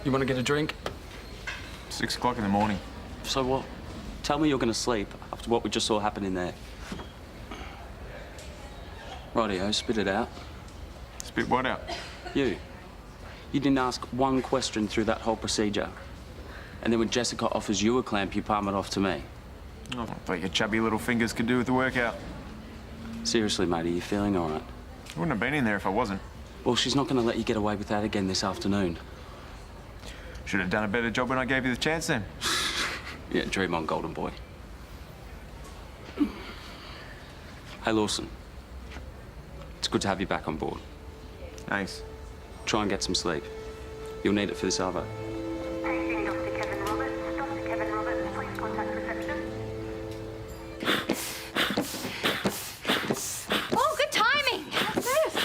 You want to get a drink? 6 o'clock in the morning. So what? Tell me you're going to sleep after what we just saw happen in there. Rightio, spit it out. Spit what out? You. You didn't ask one question through that whole procedure. And then when Jessica offers you a clamp, you palm it off to me. Oh, I thought your chubby little fingers could do with the workout. Seriously, mate, are you feeling all right? I wouldn't have been in there if I wasn't. Well, she's not going to let you get away with that again this afternoon. Should have done a better job when I gave you the chance then. Yeah, dream on, golden boy. Hey, Lawson. It's good to have you back on board. Thanks. Try and get some sleep. You'll need it for this other. Paging Dr. Kevin Roberts. Dr. Kevin Roberts, please contact reception. Oh, good timing.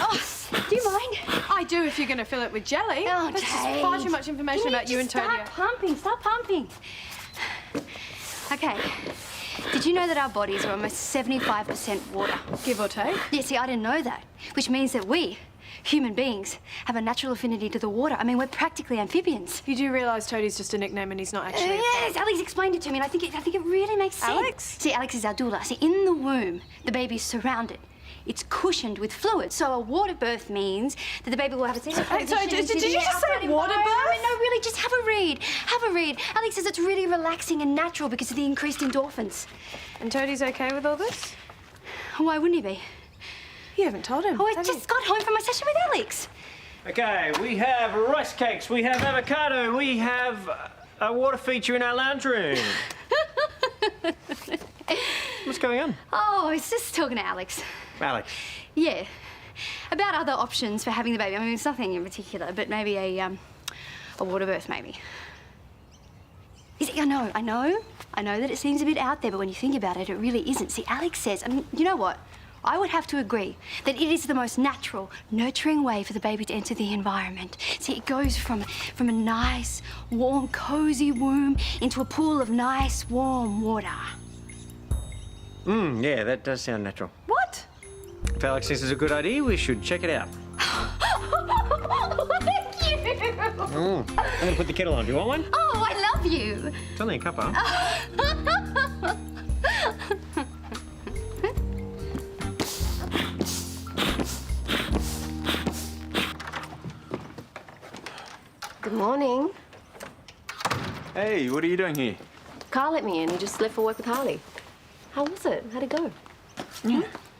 Oh, do you mind? I do if you're going to fill it with jelly. Oh, That's just Dave. far too much information about you and Todia. Start pumping, start pumping. Okay. Did you know that our bodies are almost 75% water? Give or take. Yeah, see, I didn't know that. Which means that we, human beings, have a natural affinity to the water. I mean, we're practically amphibians. You do realise Toadie's just a nickname and he's not actually a Yes, Alex explained it to me, and I think it really makes sense. Alex? See, Alex is our doula. See, in the womb, the baby's surrounded. It's cushioned with fluid. So a water birth means that the baby will have a sense of Hey, sorry, transition did into you the just say outside water environment. birth? No, really, just have a read. Have a read. Alex says it's really relaxing and natural because of the increased endorphins. And Toadie's okay with all this? Why wouldn't he be? You haven't told him. Oh, I have you? just got home from my session with Alex. Okay, we have rice cakes, we have avocado, we have a water feature in our lounge room. What's going on? Oh, I was just talking to Alex. Alex. Yeah, about other options for having the baby. I mean, it's nothing in particular, but maybe a water birth, maybe. Is it, I know that it seems a bit out there, but when you think about it, it really isn't. See, Alex says, I mean, you know what? I would have to agree that it is the most natural, nurturing way for the baby to enter the environment. See, it goes from a nice, warm, cozy womb into a pool of nice, warm water. Yeah, that does sound natural. What? If Alex thinks it's a good idea, we should check it out. Thank you. I'm gonna put the kettle on. Do you want one? Oh, I love you. It's only a cuppa. Good morning. Hey, what are you doing here? Carl let me in. He just left for work with Harley. How was it? How'd it go?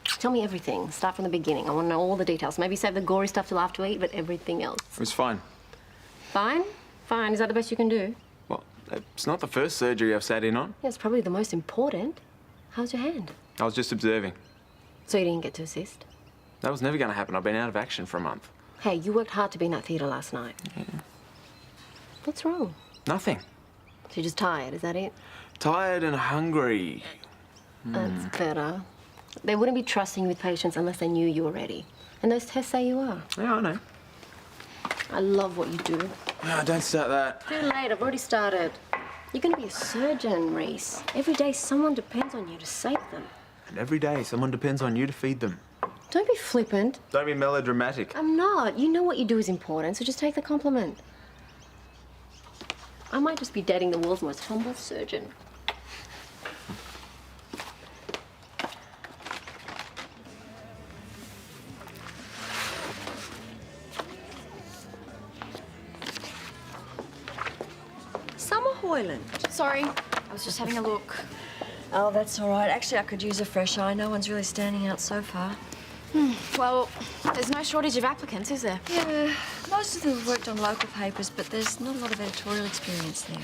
Tell me everything. Start from the beginning. I want to know all the details. Maybe save the gory stuff till after we eat, but everything else. It was fine. Fine? Fine. Is that the best you can do? Well, it's not the first surgery I've sat in on. Yeah, it's probably the most important. How's your hand? I was just observing. So you didn't get to assist? That was never going to happen. I've been out of action for a month. Hey, you worked hard to be in that theatre last night. Yeah. What's wrong? Nothing. So you're just tired, is that it? Tired and hungry. That's better. They wouldn't be trusting you with patients unless they knew you were ready. And those tests say you are. Yeah, I know. I love what you do. No, don't start that. Too late, I've already started. You're gonna be a surgeon, Reese. Every day someone depends on you to save them. And every day someone depends on you to feed them. Don't be flippant. Don't be melodramatic. I'm not. You know what you do is important, so just take the compliment. I might just be dating the world's most humble surgeon. Summer Hoyland. Sorry, I was just having a look. Oh, that's all right. Actually, I could use a fresh eye. No one's really standing out so far. Well, there's no shortage of applicants, is there? Yeah, most of them have worked on local papers, but there's not a lot of editorial experience there.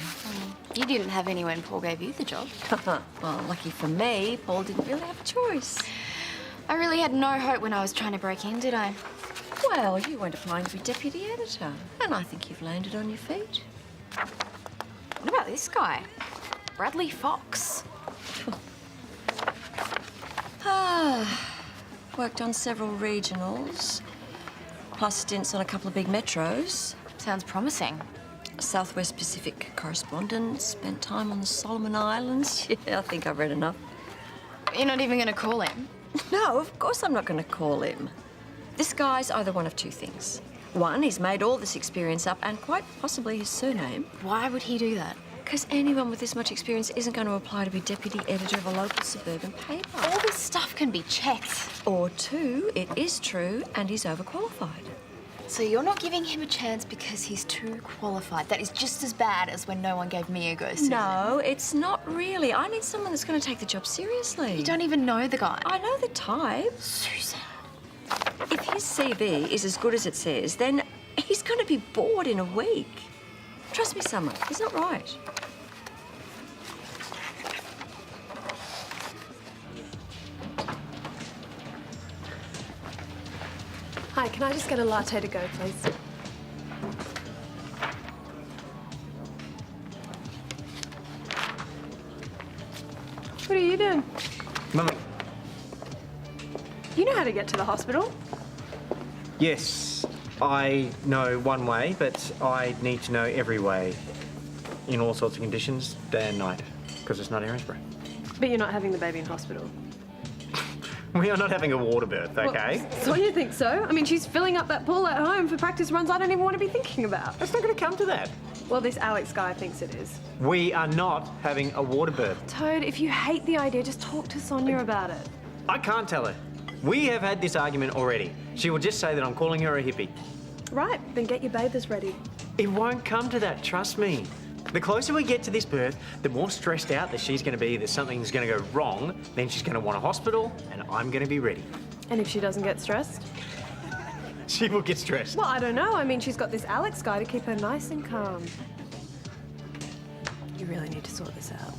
You didn't have any when Paul gave you the job. Well, lucky for me, Paul didn't really have a choice. I really had no hope when I was trying to break in, did I? Well, you weren't applying to be deputy editor, and I think you've landed on your feet. What about this guy? Bradley Fox. Worked on several regionals, plus stints on a couple of big metros. Sounds promising. Southwest Pacific correspondent, spent time on the Solomon Islands. Yeah, I think I've read enough. You're not even going to call him? No, of course I'm not going to call him. This guy's either one of two things. One, he's made all this experience up and quite possibly his surname. Why would he do that? Because anyone with this much experience isn't going to apply to be deputy editor of a local suburban paper. All this stuff can be checked. Or two, it is true and he's overqualified. So you're not giving him a chance because he's too qualified. That is just as bad as when no one gave me a go, Susan. No, it's not really. I need someone that's going to take the job seriously. You don't even know the guy. I know the type. Susan. If his CV is as good as it says, then he's going to be bored in a week. Trust me, Summer, he's not right. Hi, can I just get a latte to go, please? What are you doing? Mummy. You know how to get to the hospital. Yes, I know one way, but I need to know every way in all sorts of conditions, day and night, because it's not Erinsborough. But you're not having the baby in hospital. We are not having a water birth, okay? Well, so you think so? I mean, she's filling up that pool at home for practice runs I don't even want to be thinking about. It's not going to come to that. Well, this Alex guy thinks it is. We are not having a water birth. Toad, if you hate the idea, just talk to Sonia about it. I can't tell her. We have had this argument already. She will just say that I'm calling her a hippie. Right, then get your bathers ready. It won't come to that, trust me. The closer we get to this birth, the more stressed out that she's going to be that something's going to go wrong. Then she's going to want a hospital, and I'm going to be ready. And if she doesn't get stressed? She will get stressed. Well, I don't know. I mean, she's got this Alex guy to keep her nice and calm. You really need to sort this out.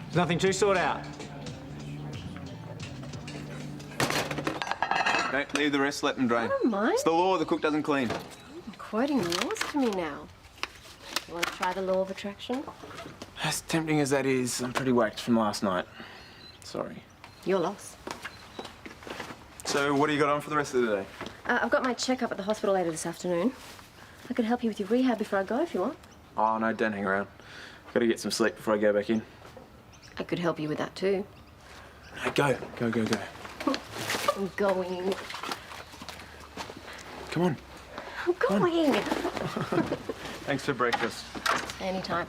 There's nothing to sort out. Don't leave the rest, let them drain. I don't mind. It's the law, the cook doesn't clean. You're quoting laws to me now. You want to try the law of attraction? As tempting as that is, I'm pretty whacked from last night. Sorry. Your loss. So, what do you got on for the rest of the day? I've got my checkup at the hospital later this afternoon. I could help you with your rehab before I go if you want. Oh, no, don't hang around. Got to get some sleep before I go back in. I could help you with that too. No, go. Go, go, go. I'm going. Come on. I'm going. Thanks for breakfast. Anytime.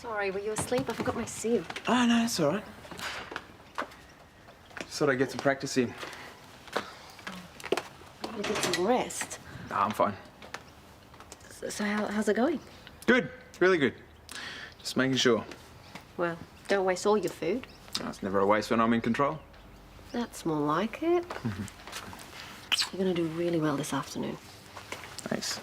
Sorry, were you asleep? I forgot my sieve. Oh, no, it's all right. Just thought I'd get some practice in. You get some rest. Nah, I'm fine. So how's it going? Good. Really good. Just making sure. Well, don't waste all your food. Oh, it's never a waste when I'm in control. That's more like it. You're going to do really well this afternoon. Thanks.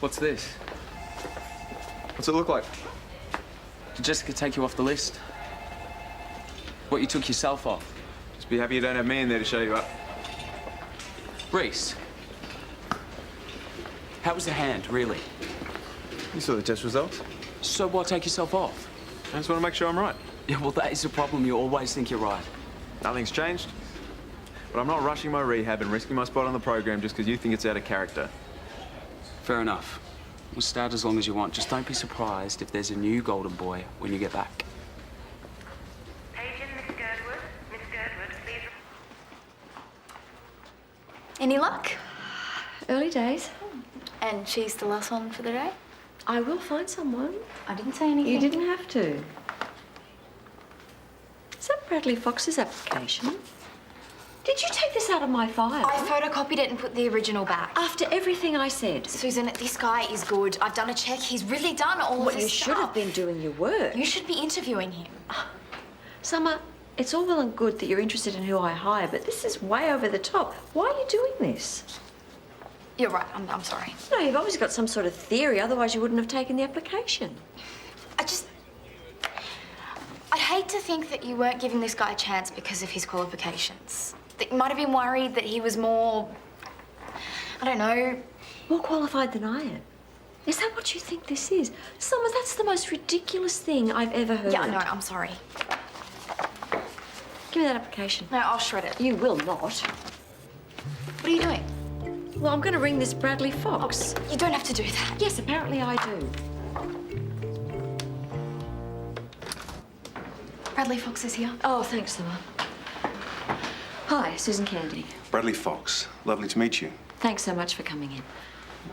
What's this? What's it look like? Did Jessica take you off the list? What, you took yourself off? Just be happy you don't have me in there to show you up. Reese, how was the hand, really? You saw the test results. So what, take yourself off? I just want to make sure I'm right. Yeah, well, that is the problem. You always think you're right. Nothing's changed. but I'm not rushing my rehab and risking my spot on the program just because you think it's out of character. Fair enough. We'll start as long as you want. Just don't be surprised if there's a new golden boy when you get back. Agent Miss Girdwood. Miss Girdwood, please. Any luck? Early days. And she's the last one for the day? I will find someone. I didn't say anything. You didn't have to. Is that Bradley Fox's application? Did you take this out of my file? I photocopied it and put the original back. After everything I said. Susan, this guy is good. I've done a check. He's really done all Well, of his you stuff. should have been doing your work. You should be interviewing him. Summer, it's all well and good that you're interested in who I hire, but this is way over the top. Why are you doing this? You're right. I'm sorry. No, you've obviously got some sort of theory, otherwise you wouldn't have taken the application. I'd hate to think that you weren't giving this guy a chance because of his qualifications. That you might have been worried that he was more, I don't know. More qualified than I am. Is that what you think this is? Summer, that's the most ridiculous thing I've ever heard. Yeah, no, I'm sorry. Give me that application. No, I'll shred it. You will not. What are you doing? Well, I'm going to ring this Bradley Fox. You don't have to do that. Yes, apparently I do. Bradley Fox is here. Oh, thanks, Summer. Hi, Susan Candy. Bradley Fox. Lovely to meet you. Thanks so much for coming in.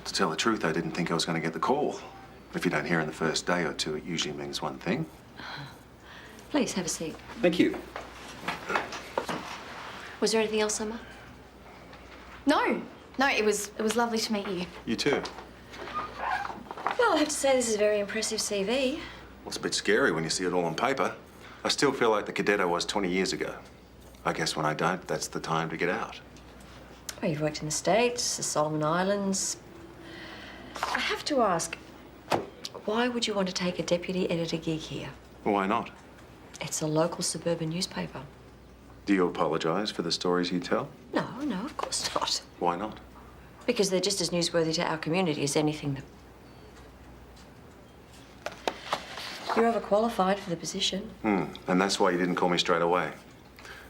To tell the truth, I didn't think I was going to get the call. If you don't hear in the first day or two, it usually means one thing. Please, have a seat. Thank you. Was there anything else, Summer? No, it was lovely to meet you. You too. Well, I have to say this is a very impressive CV. Well, it's a bit scary when you see it all on paper. I still feel like the cadet I was 20 years ago. I guess when I don't, that's the time to get out. Well, you've worked in the States, the Solomon Islands. I have to ask, why would you want to take a deputy editor gig here? Why not? It's a local suburban newspaper. Do you apologize for the stories you tell? No, of course not. Why not? Because they're just as newsworthy to our community as anything that... You're overqualified for the position. And that's why you didn't call me straight away.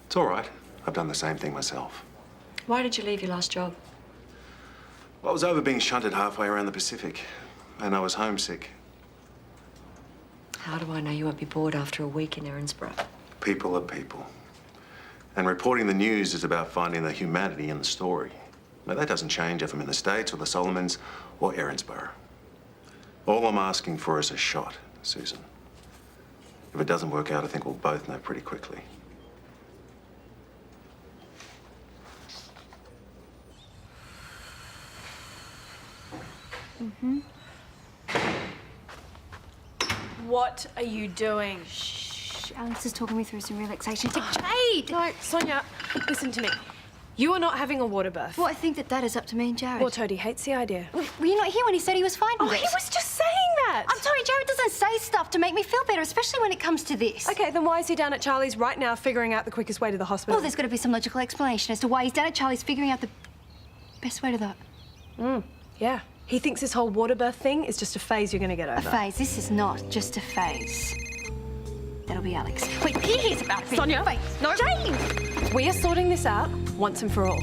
It's all right. I've done the same thing myself. Why did you leave your last job? Well, I was over being shunted halfway around the Pacific, and I was homesick. How do I know you won't be bored after a week in Erinsborough? People are people. And reporting the news is about finding the humanity in the story. Now, that doesn't change if I'm in the States or the Solomons or Erinsborough. All I'm asking for is a shot, Susan. If it doesn't work out, I think we'll both know pretty quickly. What are you doing? Shh, Alex is talking me through some relaxation. Jade! No, Sonia, listen to me. You are not having a water birth. Well, I think that is up to me and Jared. Well, Toadie hates the idea. Were you not here when he said he was fine with Oh, it? he was just saying that. I'm sorry, Jared doesn't say stuff to make me feel better, especially when it comes to this. Okay, then why is he down at Charlie's right now figuring out the quickest way to the hospital? Well, there's got to be some logical explanation as to why he's down at Charlie's figuring out the best way to that. Yeah. He thinks this whole water birth thing is just a phase you're going to get over. A phase. This is not just a phase. That'll be Alex. Wait, he hears about it. Sonia, Wait, no. Jade! We are sorting this out once and for all.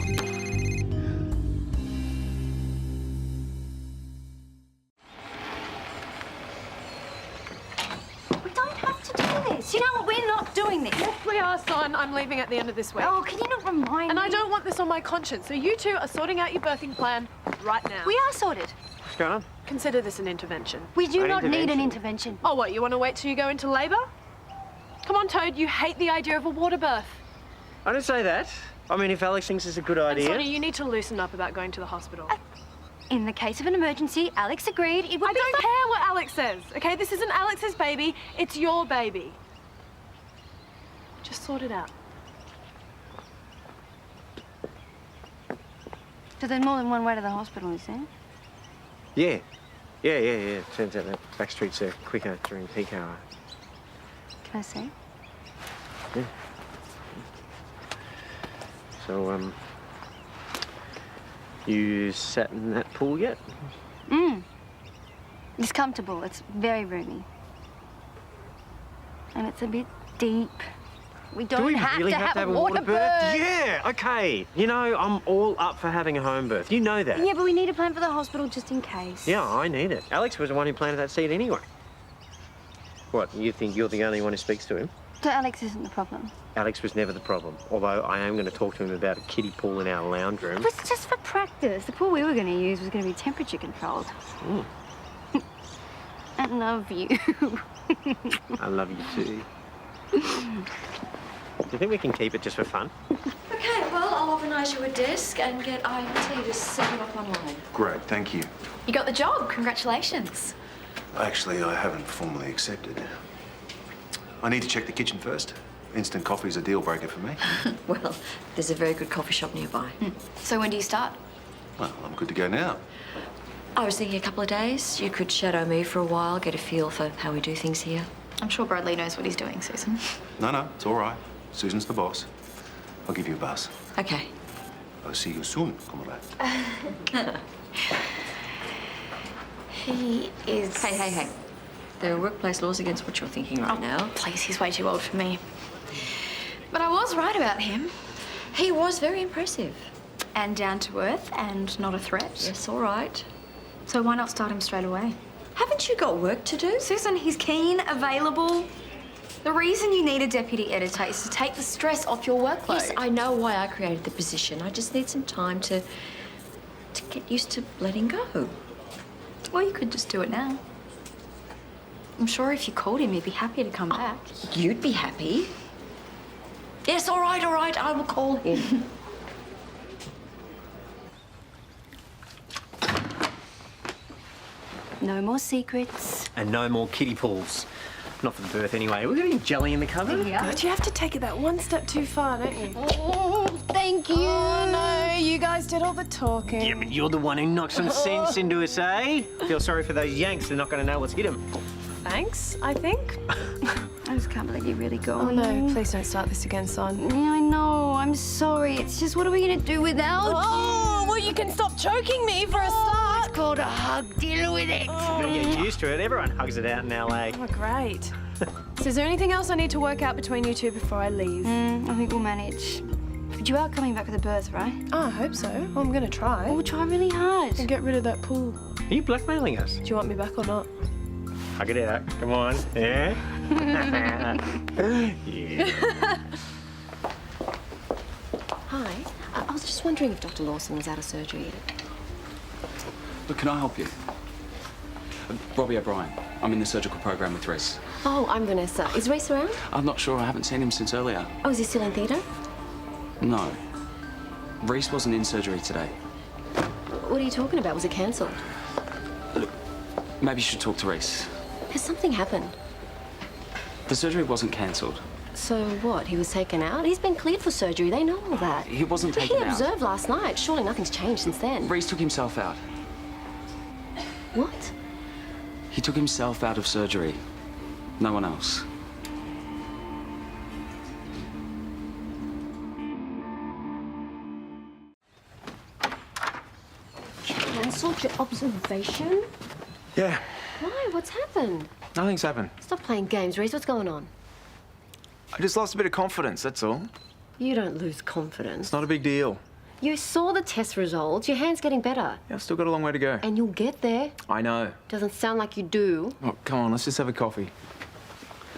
We don't have to do this. You know what? We're not doing this. We are, son. I'm leaving at the end of this week. Oh, can you not remind And me? I don't want this on my conscience, so you two are sorting out your birthing plan right now. We are sorted. What's going on? Consider this an intervention. We do An not need an intervention? intervention. Oh, what, you want to wait till you go into labour? Come on, Toad, you hate the idea of a water birth. I didn't say that. I mean, if Alex thinks it's a good And idea. Sonia, you need to loosen up about going to the hospital. In the case of an emergency, Alex agreed it would I be don't care what Alex says, okay? This isn't Alex's baby, it's your baby. Just sort it out. So there's more than one way to the hospital, is there? Yeah. Turns out that back streets are quicker during peak hour. Can I see? Yeah. So, you sat in that pool yet? It's comfortable. It's very roomy. And it's a bit deep. We Do don't we have really to have to have a water water birth? Yeah, okay. You know, I'm all up for having a home birth. You know that. Yeah, but we need a plan for the hospital just in case. Yeah, I need it. Alex was the one who planted that seed anyway. What, you think you're the only one who speaks to him? So Alex isn't the problem. Alex was never the problem, although I am going to talk to him about a kiddie pool in our lounge room. It was just for practice. The pool we were going to use was going to be temperature controlled. I love you. I love you too. Do you think we can keep it just for fun? Okay, well, I'll organise you a desk and get IT to set you up online. Great, thank you. You got the job. Congratulations. Actually, I haven't formally accepted. I need to check the kitchen first. Instant coffee's a deal breaker for me. Well, there's a very good coffee shop nearby. So when do you start? Well, I'm good to go now. I was thinking a couple of days. You could shadow me for a while, get a feel for how we do things here. I'm sure Bradley knows what he's doing, Susan. No, it's all right. Susan's the boss. I'll give you a buzz. Okay. I'll see you soon, come on. He is... Hey. There are workplace laws against what you're thinking right now. Please, he's way too old for me. But I was right about him. He was very impressive. And down to earth and not a threat. Yes, all right. So why not start him straight away? Haven't you got work to do? Susan, he's keen, available. The reason you need a deputy editor is to take the stress off your workload. Yes, I know why I created the position. I just need some time to get used to letting go. Or you could just do it now. I'm sure if you called him, he'd be happy to come back. You'd be happy. Yes, all right, I will call him. No more secrets. And no more kiddie pools. Not for the birth anyway. We've got any jelly in the cupboard? But you have to take it that one step too far, don't you? Oh, thank you. Oh, no, you guys did all the talking. Yeah, but you're the one who knocked some sense into us, eh? Feel sorry for those Yanks. They're not going to know what's hit them. Thanks, I think. I just can't believe you really go. Oh, no, please don't start this again, son. Yeah, I know. I'm sorry. It's just, what are we going to do without Oh, well, you can stop choking me for a start. It's called a hug. Deal with it. Better get used to it. Everyone hugs it out in LA. Oh, great. So is there anything else I need to work out between you two before I leave? I think we'll manage. But you are coming back for the birth, right? Oh, I hope so. Well, I'm going to try. We'll try really hard. And get rid of that pool. Are you blackmailing us? Do you want me back or not? Hug it out. Come on. Yeah? Yeah. Hi. I was just wondering if Dr. Lawson was out of surgery yet. Look, can I help you? Robbie O'Brien. I'm in the surgical program with Reese. Oh, I'm Vanessa. Is Reese around? I'm not sure. I haven't seen him since earlier. Oh, is he still in theatre? No. Reese wasn't in surgery today. What are you talking about? Was it cancelled? Look, maybe you should talk to Reese. Has something happened? The surgery wasn't cancelled. So what? He was taken out? He's been cleared for surgery. They know all that. He wasn't But taken he out. observed last night. Surely nothing's changed since then. Reese took himself out. What? He took himself out of surgery. No one else. Cancelled your observation? Yeah, Why? What's happened? nothing's happened. Stop playing games, Reese. What's going on? I just lost a bit of confidence, that's all. You don't lose confidence. It's not a big deal. You saw the test results. Your hand's getting better. Yeah, I've still got a long way to go. And you'll get there. I know. Doesn't sound like you do. Oh, come on, let's just have a coffee.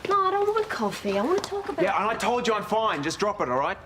No, I don't want coffee. I want to talk about... Yeah, and I told you I'm fine. Just drop it, all right?